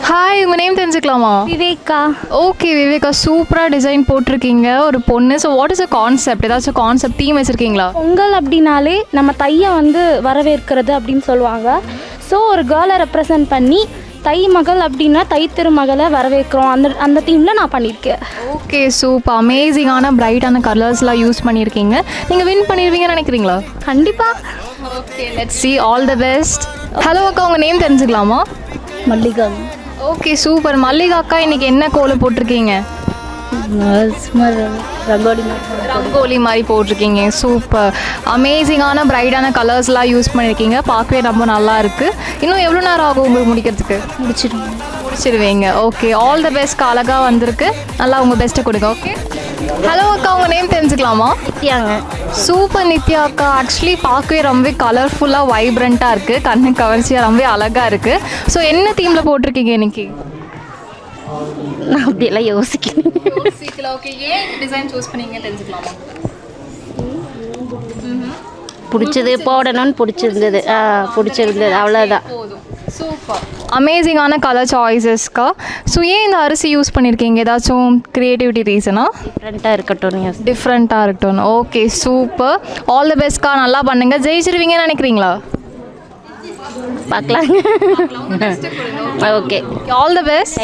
Hi, உங்கள் name தெரிஞ்சுக்கலாமா? விவேக்கா. Okay Viveka, சூப்பராக டிசைன் போட்டிருக்கீங்க ஒரு பொண்ணு. So what is a concept? ஏதாச்சும் கான்செப்ட் தீம் வச்சுருக்கீங்களா? பொங்கல் அப்படின்னாலே நம்ம தையை வந்து வரவேற்கிறது அப்படின்னு சொல்லுவாங்க. ஸோ ஒரு கேர்ளை ரெப்ரசன்ட் பண்ணி தை மகள் அப்படின்னா தை திருமகளை வரவேற்கிறோம். அந்த தீமில் நான் பண்ணியிருக்கேன். ஓகே சூப்பர், அமேசிங்கான பிரைட்டான கலர்ஸ்லாம் யூஸ் பண்ணியிருக்கீங்க. நீங்கள் வின் பண்ணிடுவீங்கன்னு நினைக்கிறீங்களா? கண்டிப்பாக. Okay, let's see, all the best. Hello அக்கா, உங்கள் நேம் தெரிஞ்சுக்கலாமா? மல்லிகா. Okay super. மல்லிகா அக்கா, இன்னைக்கு என்ன கோலம் போட்டிருக்கீங்க? ரங்கோலி மாதிரி போட்டிருக்கீங்க. சூப்பர், அமேசிங்கான பிரைட்டான கலர்ஸ்லாம் யூஸ் பண்ணியிருக்கீங்க. பார்க்கவே ரொம்ப நல்லா இருக்குது. இன்னும் எவ்வளோ நேரம் ஆகும் உங்களுக்கு முடிக்கிறதுக்கு? முடிச்சிடுவீங்க. Okay, all the best. அழகாக வந்திருக்கு, நல்லா உங்கள் பெஸ்ட்டை கொடுங்க. ஓகே. ஹலோ அக்கா, உங்கள் நேம் தெரிஞ்சுக்கலாமா? நித்யாங்க. சூப்பர் நித்யா அக்கா, ஆக்சுவலி பார்க்கவே ரொம்பவே கலர்ஃபுல்லாக வைப்ரண்ட்டாக இருக்குது, கண்ணு கவர்ச்சியாக ரொம்பவே அழகாக இருக்குது. ஸோ என்ன தீமில் போட்டிருக்கீங்க இன்னைக்கு? நான் அப்படியெல்லாம் யோசிக்கல. ஓகே, ஏன் டிசைன் சூஸ் பண்ணீங்க தெரிஞ்சுக்கலாமா? பிடிச்சது போடணும்னு பிடிச்சிருந்தது. அவ்வளோதான். சூப்பர், அமேசிங்கான கலர் சாய்ஸஸ்க்கா. ஸோ ஏன் இந்த அரிசி யூஸ் பண்ணியிருக்கீங்க? ஏதாச்சும் க்ரியேட்டிவிட்டி ரீசனா? டிஃப்ரெண்ட்டாக இருக்கட்டும். ஓகே சூப்பர், ஆல் தி பெஸ்ட்க்கா. நல்லா பண்ணுங்கள், ஜெயிச்சிருவீங்கன்னு நினைக்கிறீங்களா? பார்க்கலாம். Okay, all the best.